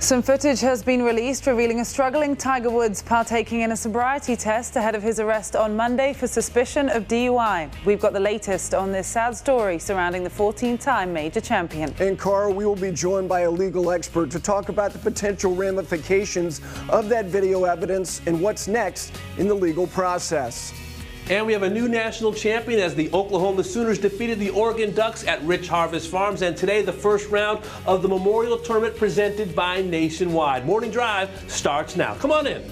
Some footage has been released revealing a struggling Tiger Woods partaking in a sobriety test ahead of his arrest on Monday for suspicion of DUI. We've got the latest on this sad story surrounding the 14-time major champion. And Cara, we will be joined by a legal expert to talk about the potential ramifications of that video evidence and what's next in the legal process. And we have a new national champion as the Oklahoma Sooners defeated the Oregon Ducks at Rich Harvest Farms. And today, the first round of the Memorial Tournament presented by Nationwide. Morning Drive starts now. Come on in.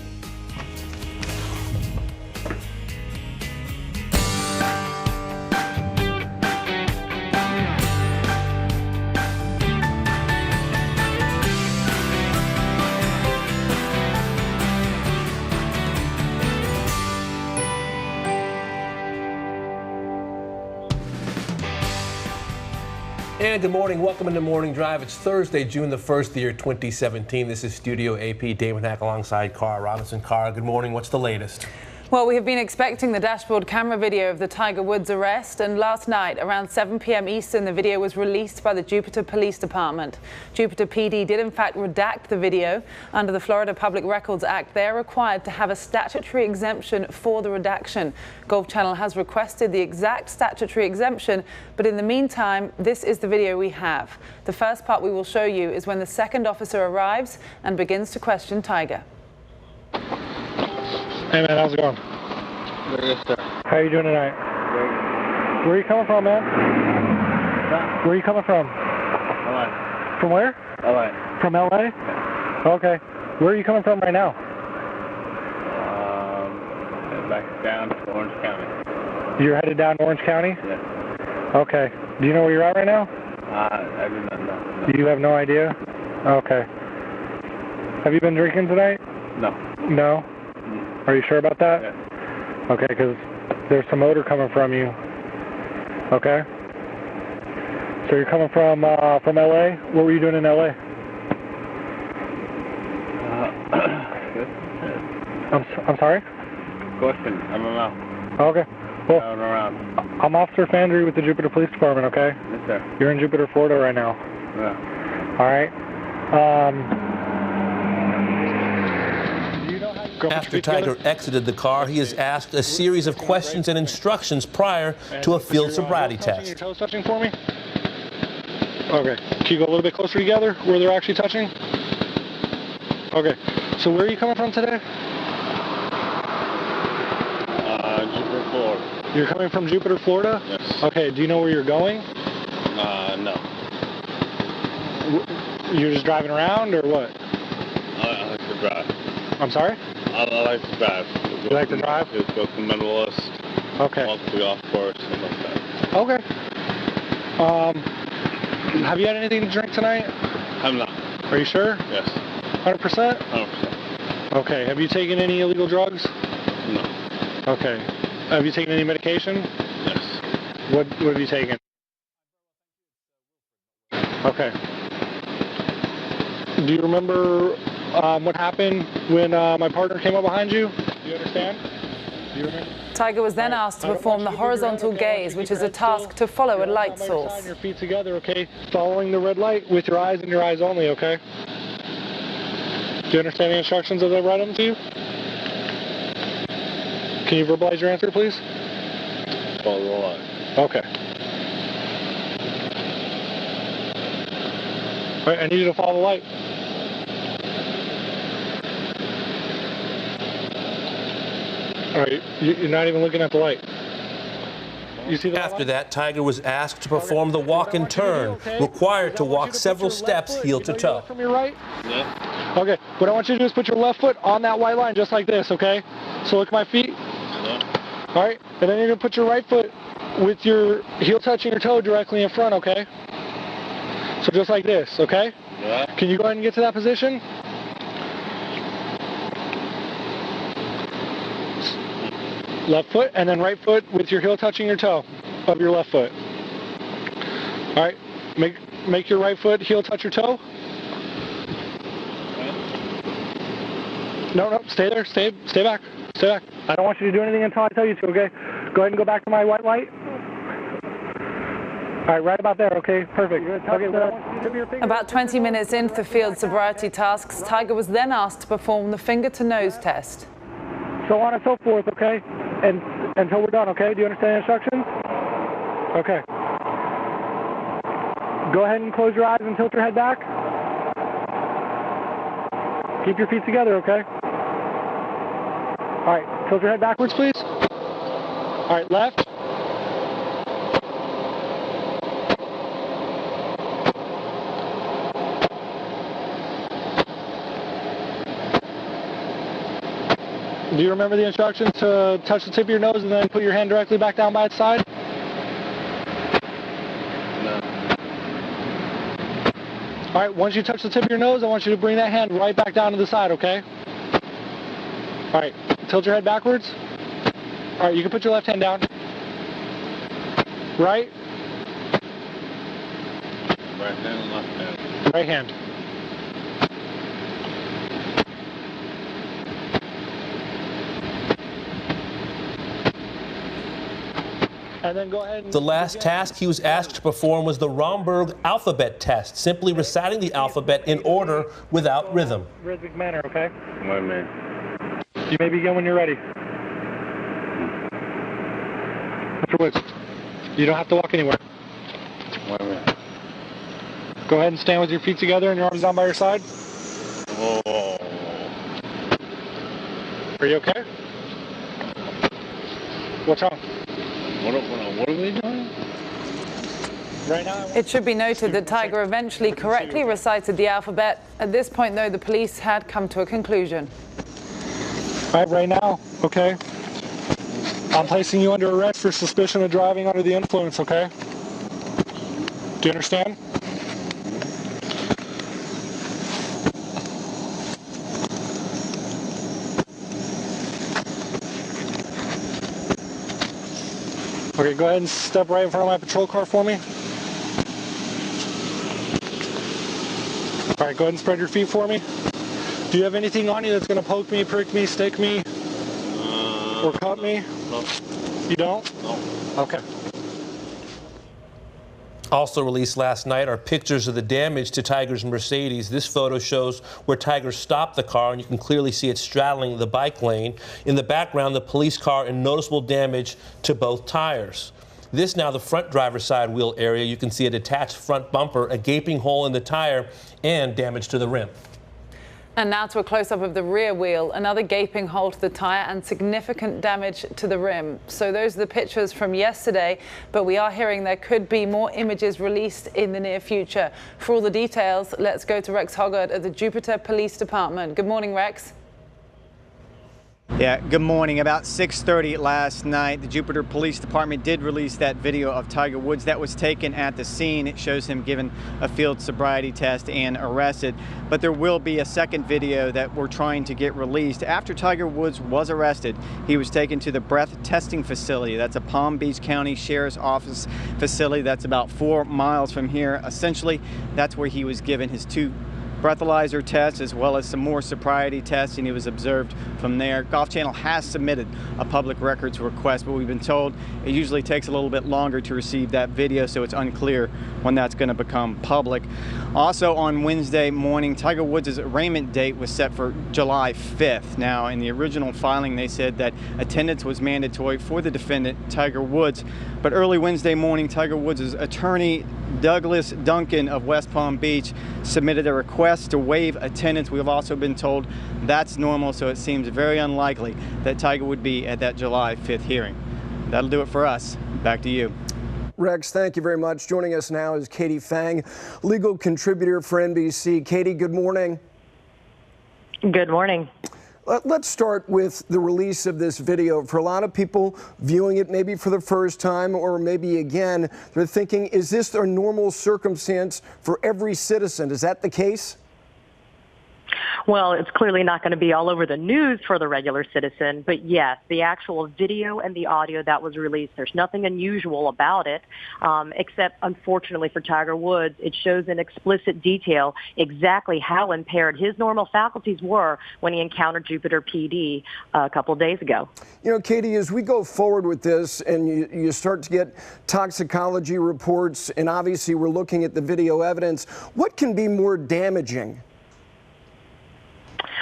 And good morning. Welcome into Morning Drive. It's Thursday, June the 1st, the year 2017. This is Studio AP. Damon Hack alongside Cara Robinson. Cara, good morning. What's the latest? Well, we have been expecting the dashboard camera video of the Tiger Woods arrest, and last night around 7 p.m. Eastern, the video was released by the Jupiter Police Department. Jupiter PD did in fact redact the video. Under the Florida Public Records Act, they're required to have a statutory exemption for the redaction. Golf Channel has requested the exact statutory exemption, but in the meantime, this is the video we have. The first part we will show you is when the second officer arrives and begins to question Tiger. Hey man, how's it going? Yes, sir. How are you doing tonight? Great. Where are you coming from, man? Huh? Where are you coming from? LA. From where? LA. From LA? Okay. Where are you coming from right now? Back down to Orange County. You're headed down to Orange County? Yeah. Okay. Do you know where you're at right now? I do not know. No. You have no idea? Okay. Have you been drinking tonight? No. No? Are you sure about that? Yeah. Okay, because there's some odor coming from you. Okay. So you're coming from LA? What were you doing in LA? I'm sorry? Question. I don't know. Okay. Well, Going around. I'm Officer Fandry with the Jupiter Police Department, okay? Yes, sir. You're in Jupiter, Florida right now. Yeah. All right. After Tiger exited the car, he is asked a series of questions and instructions prior to a field sobriety test. Your toes touching for me? Okay. Can you go a little bit closer together where they're actually touching? Okay. So where are you coming from today? Jupiter, Florida. You're coming from Jupiter, Florida? Yes. Okay. Do you know where you're going? No. You're just driving around or what? I like to drive. I'm sorry? I like to drive. You like to drive? Just go to Medalist. Okay. Walk to the golf course and like that. Okay. Have you had anything to drink tonight? I'm not. Are you sure? Yes. 100%? 100%. Okay. Have you taken any illegal drugs? No. Okay. Have you taken any medication? Yes. What have you taken? Okay. Do you remember what happened when my partner came up behind you? Do you understand? Do you remember? Tiger was then asked to perform the horizontal gaze, which is a task to follow a light source. Your feet together, okay? Following the red light with your eyes and your eyes only, okay? Do you understand the instructions as I read them to you? Can you verbalize your answer, please? Follow the light. Okay. All right, I need you to follow the light. All right, you're not even looking at the light. You see the After that, Tiger was asked to perform the walk and turn, required to walk several steps heel to toe. From your right? Yeah. Okay, what I want you to do is put your left foot on that white line just like this, okay? So look at my feet. Yeah. All right, and then you're gonna put your right foot with your heel touching your toe directly in front, okay? So just like this, okay? Yeah. Can you go ahead and get to that position? Left foot and then right foot with your heel touching your toe of your left foot. All right, make your right foot heel touch your toe. No, stay there, stay back, stay back. I don't want you to do anything until I tell you to, okay? Go ahead and go back to my white light. All right, right about there, okay, perfect. Okay, About 20 minutes into the field sobriety tasks, Tiger was then asked to perform the finger-to-nose test. so on and so forth, okay? And until we're done, okay? Do you understand the instructions? Okay. Go ahead and close your eyes and tilt your head back. Keep your feet together, okay? All right, tilt your head backwards, please. All right, left. Do you remember the instructions to touch the tip of your nose and then put your hand directly back down by its side? No. All right, once you touch the tip of your nose, I want you to bring that hand right back down to the side, okay? All right, tilt your head backwards. All right, you can put your left hand down. Right? Right hand, left hand. Right hand. And then go ahead and The last task he was asked to perform was the Romberg alphabet test, simply reciting the alphabet in order without rhythm. rhythmic manner, okay? Wait a minute. You may begin when you're ready. Mr. Woods, you don't have to walk anywhere. Wait a minute. Go ahead and stand with your feet together and your arms down by your side. Oh. Are you okay? What's wrong? What are we doing? Right now, It should be noted that Tiger eventually correctly recited the alphabet. At this point, though, the police had come to a conclusion. all right now, okay? I'm placing you under arrest for suspicion of driving under the influence, okay? Do you understand? Okay, go ahead and step right in front of my patrol car for me. All right, go ahead and spread your feet for me. Do you have anything on you that's going to poke me, prick me, stick me, or cut me? No. You don't? No. Okay. Also released last night are pictures of the damage to Tiger's Mercedes. This photo shows where Tiger stopped the car, and you can clearly see it straddling the bike lane. In the background, the police car and noticeable damage to both tires. This now the front driver's side wheel area. You can see a detached front bumper, a gaping hole in the tire, and damage to the rim. And now to a close-up of the rear wheel, another gaping hole to the tire and significant damage to the rim. So those are the pictures from yesterday, but we are hearing there could be more images released in the near future. For all the details, let's go to Rex Hoggart at the Jupiter Police Department. Good morning, Rex. Yeah, good morning. About 6:30 last night, the Jupiter Police Department did release that video of Tiger Woods that was taken at the scene. It shows him given a field sobriety test and arrested. But there will be a second video that we're trying to get released. After Tiger Woods was arrested, he was taken to the breath testing facility. That's a Palm Beach County Sheriff's Office facility that's about 4 miles from here. Essentially, that's where he was given his 2 breathalyzer tests as well as some more sobriety tests, and he was observed from there. Golf Channel has submitted a public records request, but we've been told it usually takes a little bit longer to receive that video, so it's unclear when that's going to become public. Also on Wednesday morning, Tiger Woods' arraignment date was set for July 5th. Now, in the original filing, they said that attendance was mandatory for the defendant, Tiger Woods, but early Wednesday morning, Tiger Woods' attorney, Douglas Duncan of West Palm Beach, submitted a request to waive attendance. We have also been told that's normal, so it seems very unlikely that Tiger would be at that July 5th hearing. That'll do it for us. Back to you. Rex, thank you very much. Joining us now is Katie Fang, legal contributor for NBC. Katie, good morning. Good morning. Let's start with the release of this video. For a lot of people viewing it maybe for the first time or maybe again, they're thinking, is this a normal circumstance for every citizen? Is that the case? Well, it's clearly not going to be all over the news for the regular citizen, but yes, the actual video and the audio that was released, there's nothing unusual about it, except unfortunately for Tiger Woods, it shows in explicit detail exactly how impaired his normal faculties were when he encountered Jupiter PD a couple of days ago. You know, Katie, as we go forward with this and you start to get toxicology reports, and obviously we're looking at the video evidence, what can be more damaging?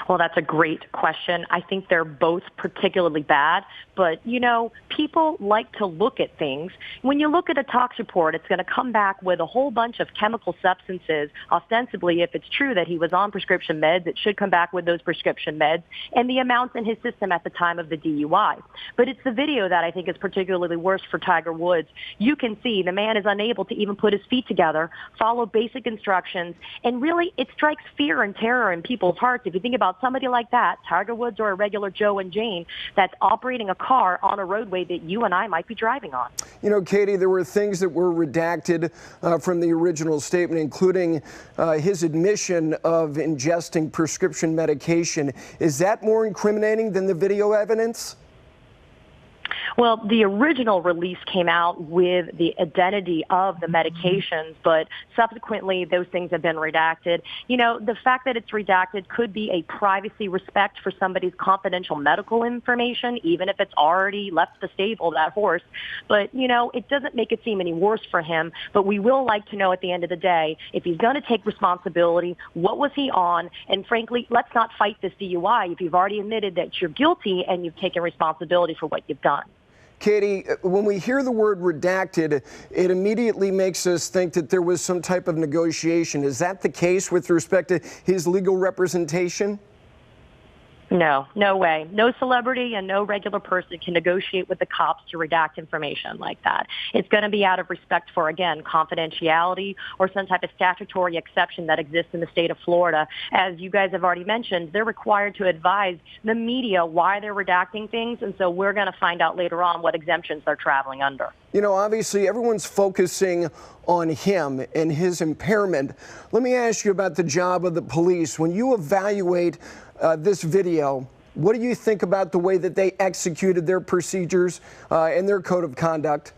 Well, that's a great question. I think they're both particularly bad, but, you know, people like to look at things. When you look at a tox report, it's going to come back with a whole bunch of chemical substances. Ostensibly, if it's true that he was on prescription meds, it should come back with those prescription meds and the amounts in his system at the time of the DUI. But it's the video that I think is particularly worse for Tiger Woods. You can see the man is unable to even put his feet together, follow basic instructions, and really it strikes fear and terror in people's hearts. If you think about somebody like that, Tiger Woods or a regular Joe and Jane, that's operating a car on a roadway that you and I might be driving on. You know, Katie, there were things that were redacted from the original statement, including his admission of ingesting prescription medication. Is that more incriminating than the video evidence? Well, the original release came out with the identity of the medications, but subsequently those things have been redacted. You know, the fact that it's redacted could be a privacy respect for somebody's confidential medical information, even if it's already left the stable, that horse. But, you know, it doesn't make it seem any worse for him. But we will like to know at the end of the day, if he's going to take responsibility, what was he on? And frankly, let's not fight this DUI if you've already admitted that you're guilty and you've taken responsibility for what you've done. Katie, when we hear the word redacted, it immediately makes us think that there was some type of negotiation. Is that the case with respect to his legal representation? No, no way. No celebrity and no regular person can negotiate with the cops to redact information like that. It's going to be out of respect for, again, confidentiality or some type of statutory exception that exists in the state of Florida. As you guys have already mentioned, they're required to advise the media why they're redacting things, and so we're going to find out later on what exemptions they're traveling under. You know, obviously everyone's focusing on him and his impairment. Let me ask you about the job of the police. When you evaluate this video, what do you think about the way that they executed their procedures and their code of conduct?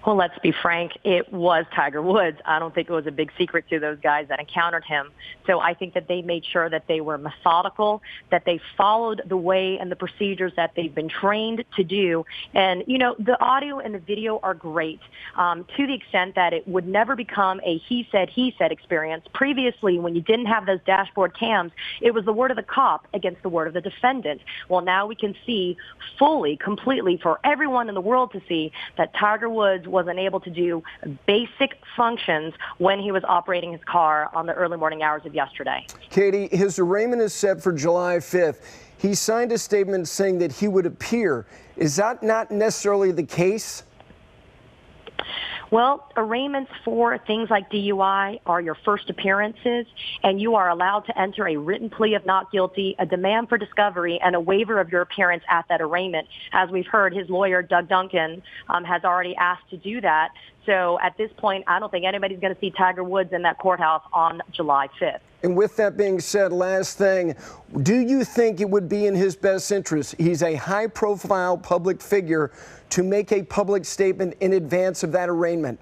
Well, let's be frank, it was Tiger Woods. I don't think it was a big secret to those guys that encountered him. So I think that they made sure that they were methodical, that they followed the way and the procedures that they've been trained to do. And, you know, the audio and the video are great to the extent that it would never become a he said experience. Previously, when you didn't have those dashboard cams, it was the word of the cop against the word of the defendant. Well, now we can see fully, completely, for everyone in the world to see that Tiger Woods wasn't able to do basic functions when he was operating his car on the early morning hours of yesterday. Katie, his arraignment is set for July 5th. He signed a statement saying that he would appear. Is that not necessarily the case? Well, arraignments for things like DUI are your first appearances, and you are allowed to enter a written plea of not guilty, a demand for discovery, and a waiver of your appearance at that arraignment. As we've heard, his lawyer, Doug Duncan, has already asked to do that. So at this point, I don't think anybody's going to see Tiger Woods in that courthouse on July 5th. And with that being said, last thing, do you think it would be in his best interest? He's a high-profile public figure to make a public statement in advance of that arraignment.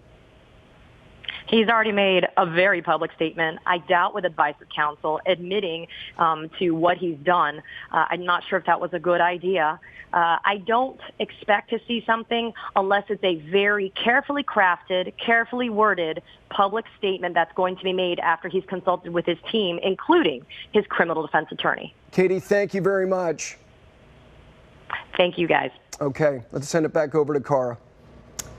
He's already made a very public statement, I doubt with advice of counsel, admitting to what he's done. I'm not sure if that was a good idea. I don't expect to see something unless it's a very carefully crafted, carefully worded public statement that's going to be made after he's consulted with his team, including his criminal defense attorney. Katie, thank you very much. Thank you, guys. Okay, let's send it back over to Cara.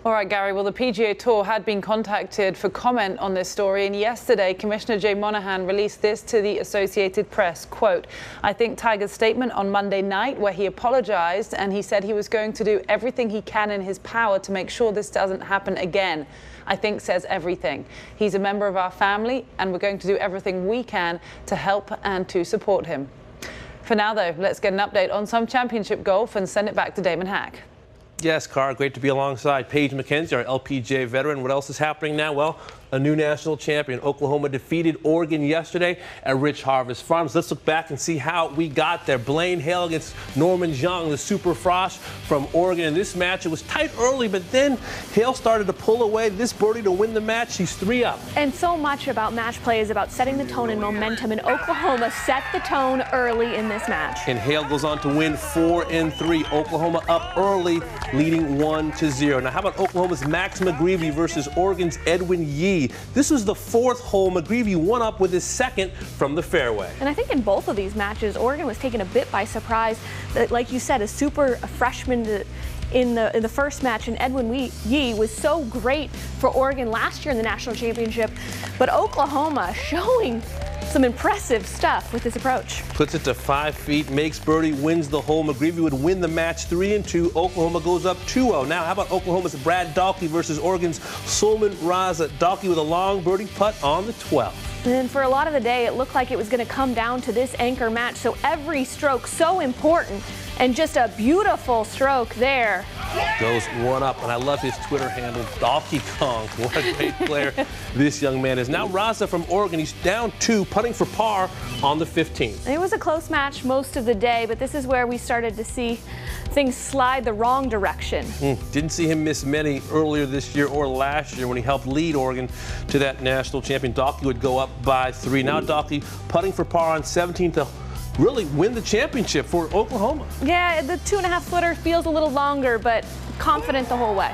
All right, Gary. Well, the PGA Tour had been contacted for comment on this story, and yesterday, Commissioner Jay Monahan released this to the Associated Press. Quote, I think Tiger's statement on Monday night where he apologized and he said he was going to do everything he can in his power to make sure this doesn't happen again, I think says everything. He's a member of our family, and we're going to do everything we can to help and to support him. For now, though, let's get an update on some championship golf and send it back to Damon Hack. Yes, Cara, great to be alongside Paige McKenzie, our LPGA veteran. What else is happening now? Well, a new national champion. Oklahoma defeated Oregon yesterday at Rich Harvest Farms. Let's look back and see how we got there. Blaine Hale against Norman Zhang, the Super Frosh from Oregon. In this match, it was tight early, but then Hale started to pull away. This birdie to win the match. She's 3 up. And so much about match play is about setting the tone and momentum, and Oklahoma set the tone early in this match. And Hale goes on to win 4 in 3. Oklahoma up early, leading 1-0. Now, how about Oklahoma's Max McGreevy versus Oregon's Edwin Yee? This was the 4th hole. McGreevy won up with his 2nd from the fairway. And I think in both of these matches, Oregon was taken a bit by surprise. Like you said, a freshman in the first match, and Edwin Yee was so great for Oregon last year in the national championship. But Oklahoma showing some impressive stuff with this approach. Puts it to 5 feet, makes birdie, wins the hole. McGreevy would win the match 3-2. Oklahoma goes up 2-0. Now, how about Oklahoma's Brad Dalkey versus Oregon's Solomon Raza? Dalkey with a long birdie putt on the 12th. And then for a lot of the day, it looked like it was going to come down to this anchor match. So every stroke so important, and just a beautiful stroke there. Goes 1 up, and I love his Twitter handle, Donkey Kong. What a great player this young man is. Now Raza from Oregon, he's down 2, putting for par on the 15th. It was a close match most of the day, but this is where we started to see things slide the wrong direction. Didn't see him miss many earlier this year or last year when he helped lead Oregon to that national champion. Dalkey would go up by 3. Now Dalkey putting for par on 17 to really win the championship for Oklahoma. Yeah, the 2.5 footer feels a little longer, but confident the whole way.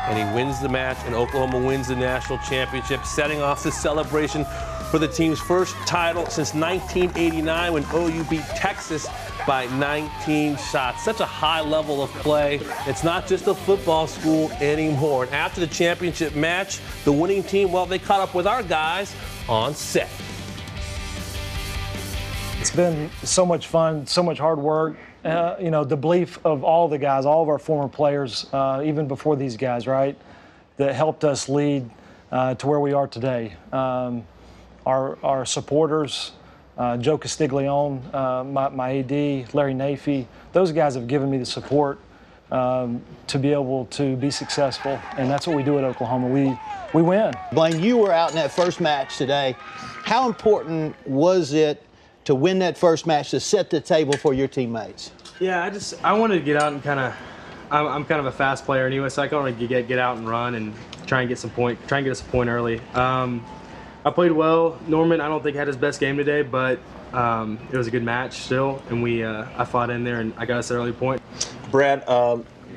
And he wins the match, and Oklahoma wins the national championship, setting off the celebration for the team's first title since 1989 when OU beat Texas by 19 shots. Such a high level of play. It's not just a football school anymore. And after the championship match, the winning team, well, they caught up with our guys on set. It's been so much fun, so much hard work. You know, the belief of all the guys, all of our former players, even before these guys, right, that helped us lead to where we are today. Our supporters, Joe Castiglione, my AD, Larry Nafee, those guys have given me the support to be able to be successful, and that's what we do at Oklahoma. We win. Blaine, you were out in that first match today. How important was it to win that first match to set the table for your teammates? Yeah, I wanted to get out and I'm kind of a fast player anyway, so I can only get out and run and try and get us a point early. I played well. Norman, I don't think had his best game today, but it was a good match still, and I fought in there and I got us an early point. Brad,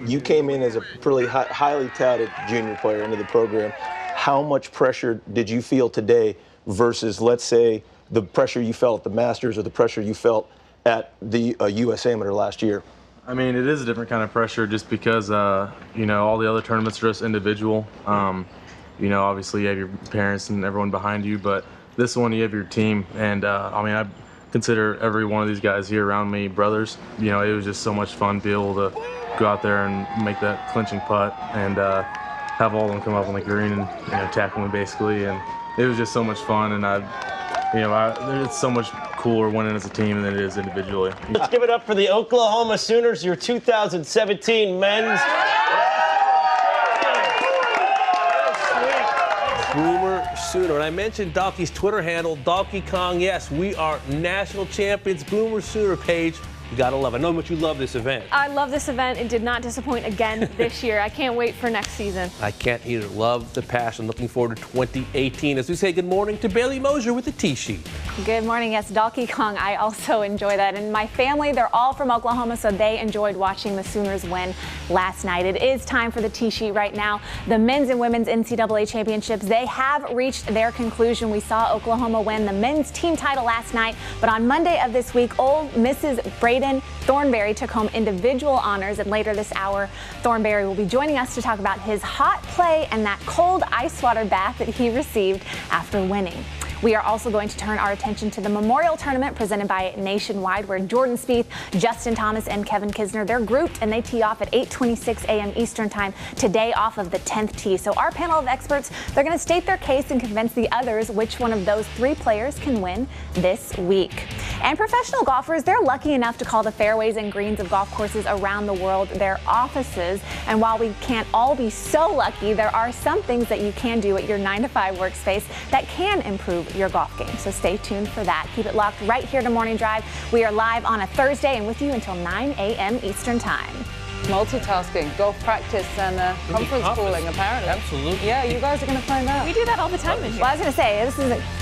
you came in as a pretty highly touted junior player into the program. How much pressure did you feel today versus, let's say, the pressure you felt at the Masters or the pressure you felt at the U.S. Amateur last year? I mean, it is a different kind of pressure just because, you know, all the other tournaments are just individual. You know, obviously you have your parents and everyone behind you, but this one you have your team. And, I mean, I consider every one of these guys here around me brothers. You know, it was just so much fun to be able to go out there and make that clinching putt and have all of them come up on the green and, you know, tackle me basically. And it was just so much fun, and it's so much cooler winning as a team than it is individually. Let's give it up for the Oklahoma Sooners, your 2017 men's. Boomer Sooner. And I mentioned Dalkey's Twitter handle, Donkey Kong. Yes, we are national champions. Boomer Sooner page. You gotta love it. I know how much you love this event. I love this event. It did not disappoint again this year. I can't wait for next season. I can't either. Love the passion. Looking forward to 2018. As we say good morning to Bailey Mosier with the tee sheet. Good morning. Yes, Donkey Kong. I also enjoy that. And my family, they're all from Oklahoma, so they enjoyed watching the Sooners win last night. It is time for the tee sheet right now. The men's and women's NCAA championships, they have reached their conclusion. We saw Oklahoma win the men's team title last night, but on Monday of this week, Ole Mrs. Braden Thornberry took home individual honors, and later this hour, Thornberry will be joining us to talk about his hot play and that cold ice water bath that he received after winning. We are also going to turn our attention to the Memorial Tournament presented by Nationwide, where Jordan Spieth, Justin Thomas, and Kevin Kisner, they're grouped and they tee off at 8:26 a.m. Eastern Time today off of the 10th tee. So our panel of experts, they're going to state their case and convince the others which one of those 3 players can win this week. And professional golfers, they're lucky enough to call the fairways and greens of golf courses around the world their offices. And while we can't all be so lucky, there are some things that you can do at your 9-to-5 workspace that can improve your golf game. So stay tuned for that. Keep it locked right here to Morning Drive. We are live on a Thursday and with you until 9 a.m. Eastern Time. Multitasking, golf practice, and conference calling, apparently. Absolutely. Yeah, you guys are going to find out. We do that all the time in here. Well, I was going to say, this is